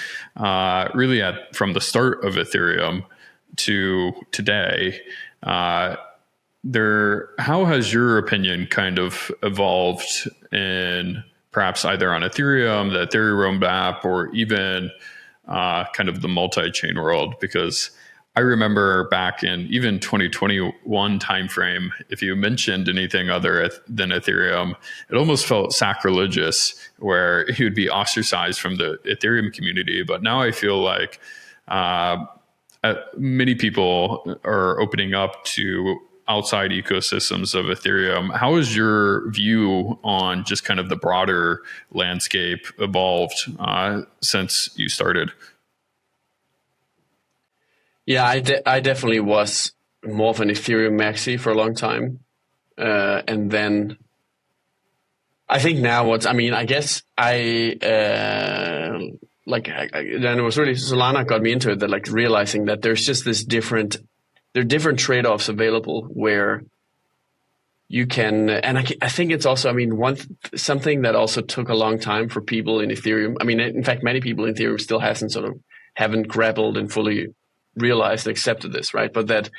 really from the start of Ethereum to today, how has your opinion kind of evolved in perhaps either on Ethereum, the Ethereum roadmap, or even kind of the multi-chain world? Because I remember back in even 2021 timeframe, if you mentioned anything other than Ethereum, it almost felt sacrilegious, where you would be ostracized from the Ethereum community. But now I feel like many people are opening up to outside ecosystems of Ethereum. How has your view on just kind of the broader landscape evolved since you started? Yeah, I definitely was more of an Ethereum maxi for a long time. And then I think now I guess then it was really Solana got me into it, that like realizing that there's just there are different trade-offs available where you can, and I think it's also, something that also took a long time for people in Ethereum. In fact, many people in Ethereum still haven't grappled and fully realized and accepted this, right? But that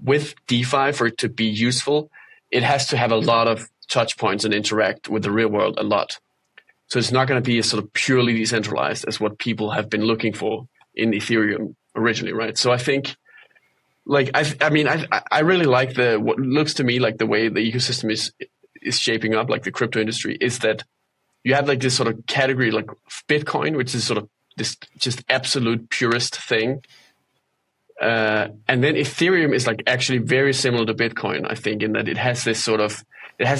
with DeFi, for it to be useful, it has to have a lot of touch points and interact with the real world a lot. So it's not going to be as sort of purely decentralized as what people have been looking for in Ethereum originally, right? So I think, I really like what looks to me like the way the ecosystem is shaping up, like the crypto industry, is that you have like this sort of category like Bitcoin, which is sort of this just absolute purest thing. And then Ethereum is like actually very similar to Bitcoin, I think, in that it has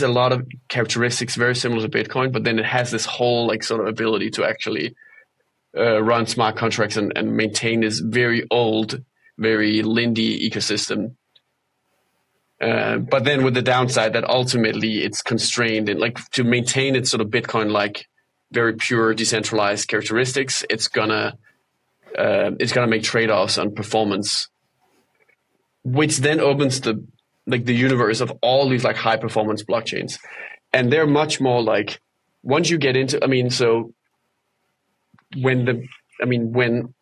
a lot of characteristics very similar to Bitcoin, but then it has this whole like sort of ability to actually run smart contracts and maintain this very old, very lindy ecosystem. But then with the downside that ultimately it's constrained and like to maintain its sort of Bitcoin-like very pure decentralized characteristics, it's gonna make trade-offs on performance, which then opens the universe of all these like high performance blockchains. And they're much more like, once you get into, when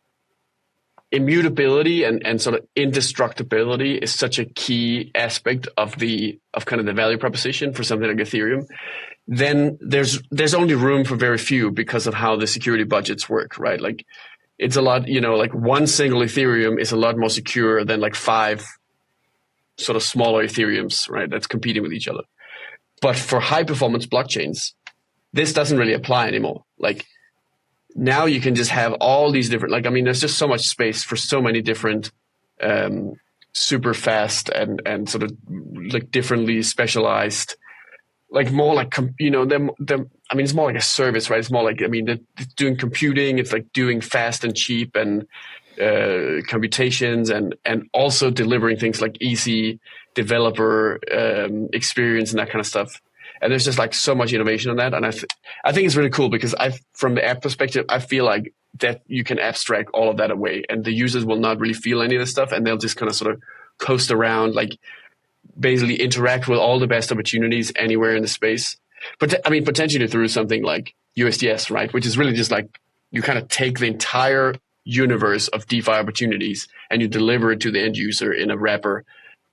immutability and sort of indestructibility is such a key aspect of kind of the value proposition for something like Ethereum, then there's only room for very few because of how the security budgets work, right? Like it's a lot, like one single Ethereum is a lot more secure than like 5 sort of smaller Ethereums, right? That's competing with each other. But for high performance blockchains, this doesn't really apply anymore. Like now you can just have all these different, there's just so much space for so many different super fast and sort of like differently specialized, like more like, it's more like a service, right? It's more like, they're doing computing, it's like doing fast and cheap and computations and also delivering things like easy developer experience and that kind of stuff. And there's just like so much innovation on that. And I think it's really cool because from the app perspective, I feel like that you can abstract all of that away and the users will not really feel any of this stuff. And they'll just kind of sort of coast around, like basically interact with all the best opportunities anywhere in the space. But I mean, potentially through something like USDS, right? Which is really just like you kind of take the entire universe of DeFi opportunities and you deliver it to the end user in a wrapper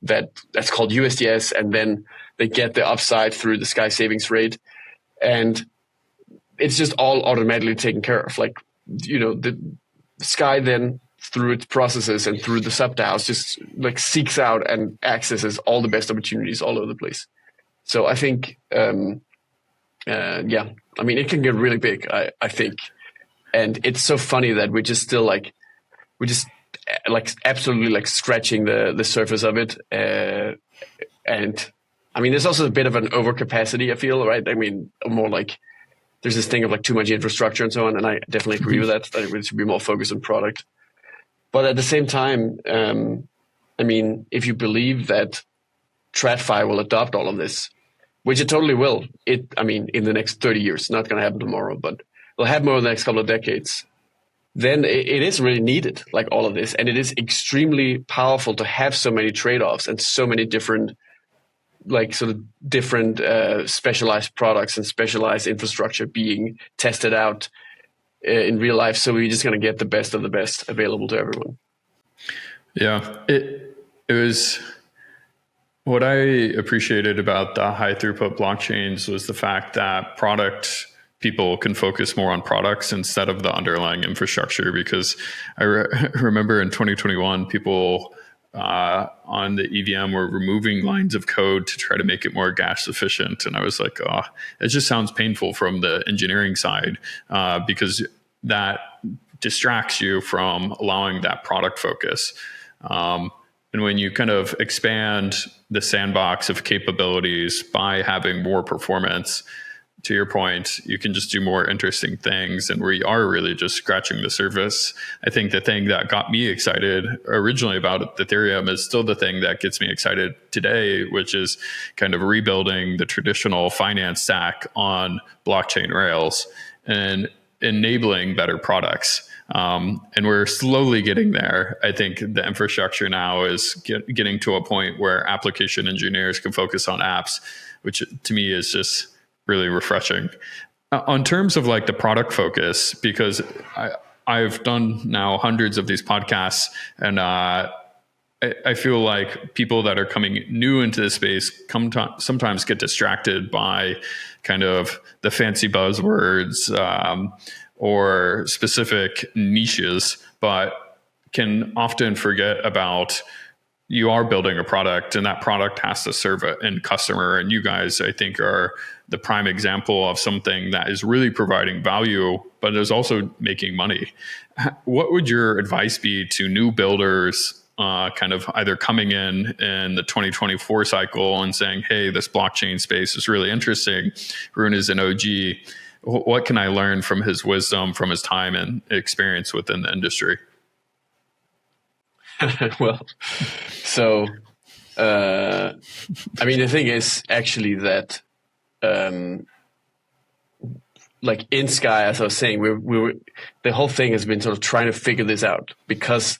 that's called USDS, and then they get the upside through the Sky savings rate, and it's just all automatically taken care of. Like, you know, the Sky then through its processes and through the subDAOs just like seeks out and accesses all the best opportunities all over the place. So I think, yeah, I mean, it can get really big, I think. And it's so funny that we're just still like, absolutely like scratching the surface of it. And I mean, there's also a bit of an overcapacity, I feel, right? I mean, more like there's this thing of like too much infrastructure and so on. And I definitely agree with that it should be more focused on product. But at the same time, I mean, if you believe that TradFi will adopt all of this, which it totally will, I mean, in the next 30 years, not going to happen tomorrow, but it'll happen over the next couple of decades, then it is really needed, like all of this. And it is extremely powerful to have so many trade-offs and so many different, like sort of different specialized products and specialized infrastructure being tested out in real life. So we're just going to get the best of the best available to everyone. Yeah, it was what I appreciated about the high throughput blockchains was the fact that people can focus more on products instead of the underlying infrastructure. Because I remember in 2021, people on the EVM were removing lines of code to try to make it more gas efficient. And I was like, oh, it just sounds painful from the engineering side because that distracts you from allowing that product focus. And when you kind of expand the sandbox of capabilities by having more performance, to your point, you can just do more interesting things. And we are really just scratching the surface. I think the thing that got me excited originally about Ethereum is still the thing that gets me excited today, which is kind of rebuilding the traditional finance stack on blockchain rails and enabling better products. And we're slowly getting there. I think the infrastructure now is getting to a point where application engineers can focus on apps, which to me is just really refreshing. On terms of like the product focus, because I've done now hundreds of these podcasts, and I feel like people that are coming new into the space sometimes get distracted by kind of the fancy buzzwords or specific niches, but can often forget about you are building a product and that product has to serve an end customer. And you guys, I think, are the prime example of something that is really providing value, but is also making money. What would your advice be to new builders kind of either coming in the 2024 cycle and saying, hey, this blockchain space is really interesting. Rune is an OG. What can I learn from his wisdom, from his time and experience within the industry? Well, so, I mean, the thing is actually that, like in Sky, as I was saying, we were the whole thing has been sort of trying to figure this out, because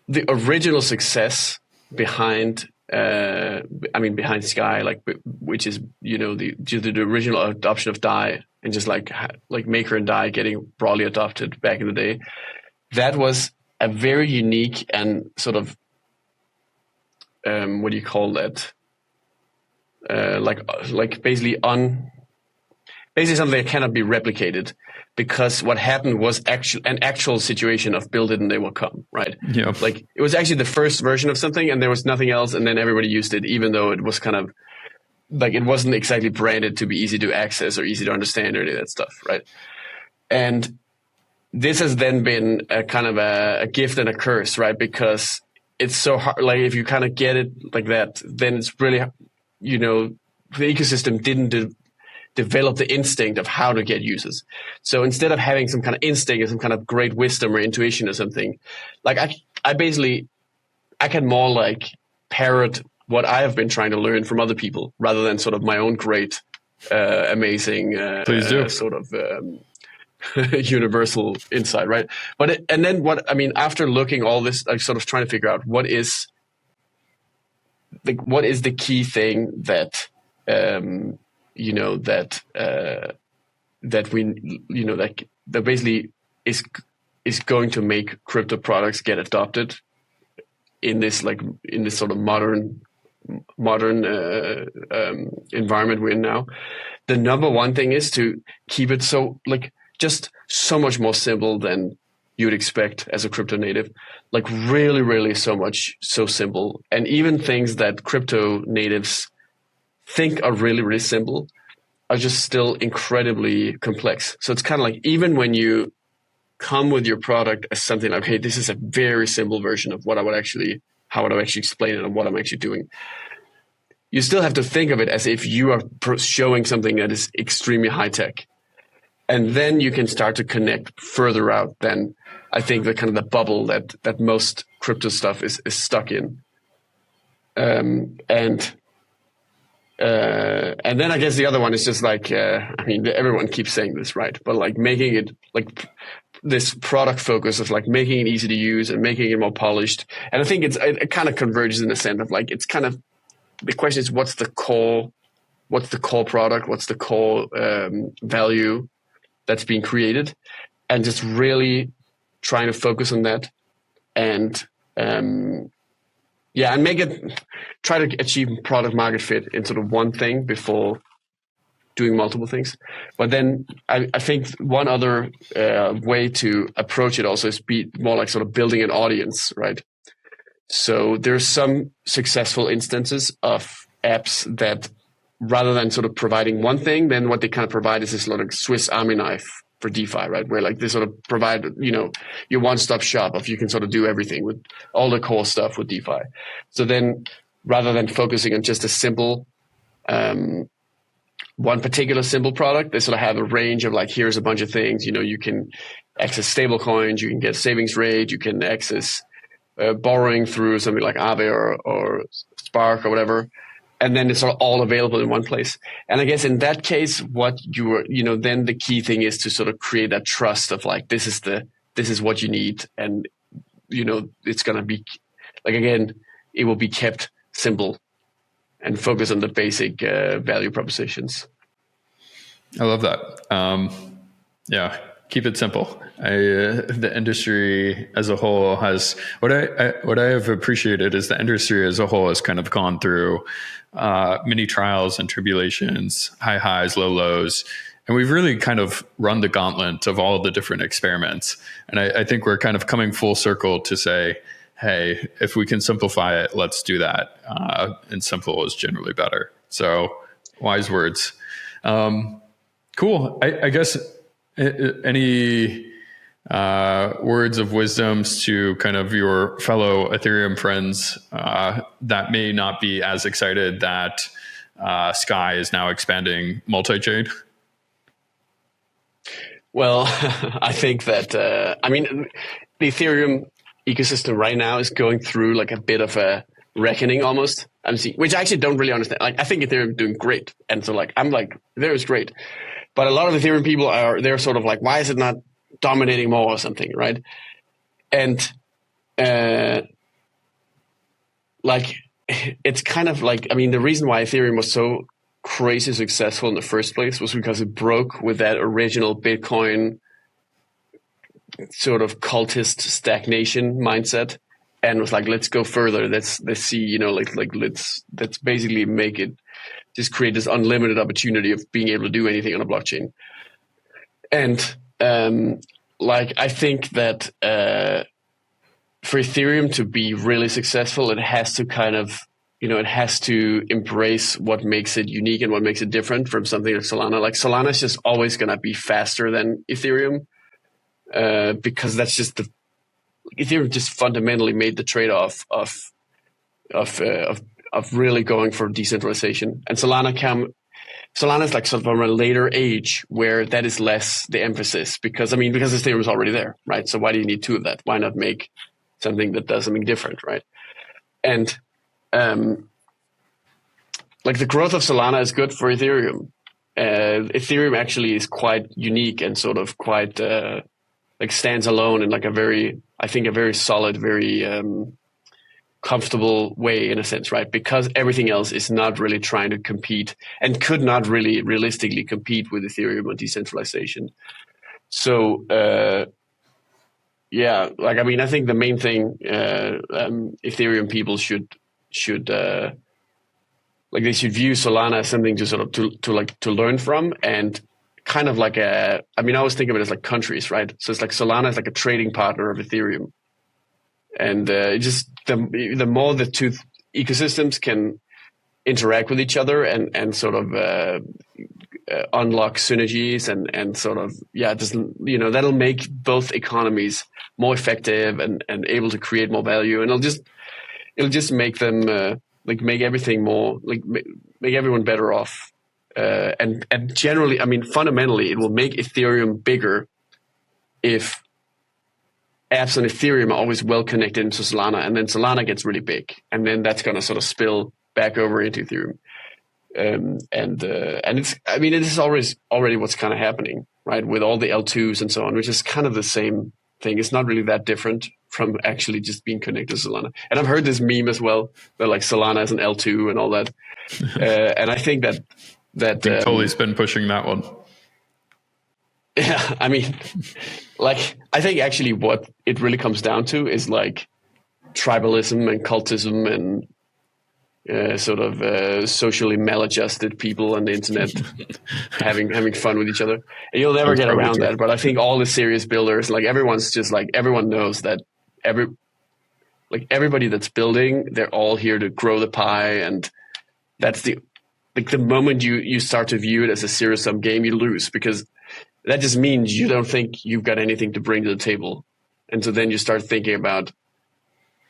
the original success behind Sky, like, which is, you know, the original adoption of DAI and just like Maker and DAI getting broadly adopted back in the day, that was a very unique and sort of, what do you call that? Basically something that cannot be replicated, because what happened was an actual situation of build it and they will come, right? Yeah. Like it was actually the first version of something and there was nothing else, and then everybody used it, even though it was kind of like it wasn't exactly branded to be easy to access or easy to understand or any of that stuff, right? And this has then been a kind of a gift and a curse, right? Because it's so hard. Like if you kind of get it like that, then it's really, you know, the ecosystem didn't develop the instinct of how to get users. So instead of having some kind of instinct or some kind of great wisdom or intuition or something, like I can more like parrot what I have been trying to learn from other people rather than sort of my own great, amazing, Please do. sort of universal insight, right? But and then after looking all this, I'm sort of trying to figure out what is the key thing that that we that basically is going to make crypto products get adopted in this sort of modern environment we're in now. The number one thing is to keep it just so much more simple than you'd expect as a crypto native, really, really so simple. And even things that crypto natives think are really, really simple are just still incredibly complex. So it's kind of like, even when you come with your product as something like, hey, this is a very simple version of how I would actually explain it and what I'm actually doing, you still have to think of it as if you are showing something that is extremely high tech. And then you can start to connect further out than I think the kind of the bubble that most crypto stuff is stuck in. And then I guess the other one is just everyone keeps saying this, right? But making it this product focus of making it easy to use and making it more polished. And I think it kind of converges in the sense of it's kind of, the question is, what's the core product? What's the core value that's being created? And just really trying to focus on that and try to achieve product market fit in sort of one thing before doing multiple things. But then I think one other way to approach it also is be more like sort of building an audience, right? So there's some successful instances of apps that, rather than sort of providing one thing, then what they kind of provide is this sort of Swiss Army knife for DeFi, right? Where they sort of provide, your one-stop shop of you can sort of do everything with all the core stuff with DeFi. So then, rather than focusing on just a simple, one particular simple product, they sort of have a range of here's a bunch of things. You can access stablecoins, you can get savings rate, you can access borrowing through something like Aave or Spark or whatever. And then it's all available in one place. And I guess in that case, what then the key thing is to sort of create that trust of this is what you need. And, it's going to be again, it will be kept simple and focus on the basic value propositions. I love that. Yeah, keep it simple. The industry as a whole has, what I have appreciated is the industry as a whole has kind of gone through many trials and tribulations, high highs, low lows. And we've really kind of run the gauntlet of all the different experiments. And I think we're kind of coming full circle to say, hey, if we can simplify it, let's do that. And simple is generally better. So wise words. Cool. I guess any words of wisdoms to kind of your fellow Ethereum friends that may not be as excited that Sky is now expanding multi-chain? Well, I think that, the Ethereum ecosystem right now is going through a bit of a reckoning almost, which I actually don't really understand. I think Ethereum is doing great. And so Ethereum is great. But a lot of Ethereum people they're sort of why is it not dominating more or something, right? And it's kind of the reason why Ethereum was so crazy successful in the first place was because it broke with that original Bitcoin sort of cultist stagnation mindset and was let's go further. Let's see, let's basically make it, just create this unlimited opportunity of being able to do anything on a blockchain. And I think that for Ethereum to be really successful, it has to kind of, it has to embrace what makes it unique and what makes it different from something like Solana. Solana is just always going to be faster than Ethereum because that's just Ethereum just fundamentally made the trade-off of really going for decentralization. And Solana is sort of from a later age where that is less the emphasis because Ethereum is already there, right? So why do you need two of that? Why not make something that does something different, right? And like the growth of Solana is good for Ethereum. Ethereum actually is quite unique and sort of quite like stands alone in like a very solid, very comfortable way in a sense, right? Because everything else is not really trying to compete and could not really realistically compete with Ethereum on decentralization. So yeah, like I mean, I think the main thing Ethereum people should like they should view Solana as something to sort of to learn from, and kind of like I always think of it as like countries, right? So it's like Solana is like a trading partner of Ethereum. And just the more the two ecosystems can interact with each other and sort of unlock synergies and sort of that'll make both economies more effective and able to create more value, and it'll just make them like make everything more like make everyone better off, and generally, I mean, fundamentally, it will make Ethereum bigger if apps on Ethereum are always well connected into Solana, and then Solana gets really big, and then that's going to sort of spill back over into Ethereum. And it is already what's kind of happening, right? With all the L2s and so on, which is kind of the same thing. It's not really that different from actually just being connected to Solana. And I've heard this meme as well, that like Solana is an L2 and all that. And I think that Totally been pushing that one. Yeah, I mean, like, I think actually what it really comes down to is like tribalism and cultism and sort of socially maladjusted people on the internet having fun with each other. And you'll never get around that. But I think all the serious builders, like everyone's just like, everyone knows that everybody that's building, they're all here to grow the pie. And that's the moment you start to view it as a zero-sum game, you lose, because that just means you don't think you've got anything to bring to the table. And so then you start thinking about,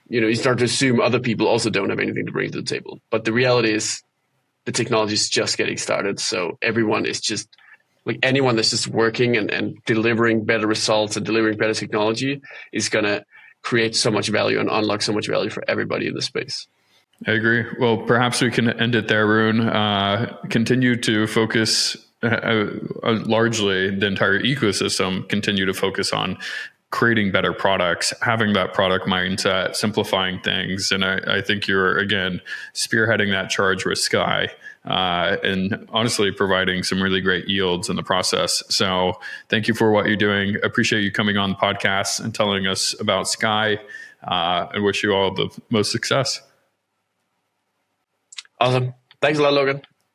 you start to assume other people also don't have anything to bring to the table. But the reality is the technology is just getting started. So everyone is just like anyone that's just working and delivering better results and delivering better technology is going to create so much value and unlock so much value for everybody in the space. I agree. Well, perhaps we can end it there, Rune. Continue to focus largely the entire ecosystem, continue to focus on creating better products, having that product mindset, simplifying things. And I think you're, again, spearheading that charge with Sky and honestly providing some really great yields in the process. So thank you for what you're doing. Appreciate you coming on the podcast and telling us about Sky, and wish you all the most success. Awesome. Thanks a lot, Logan.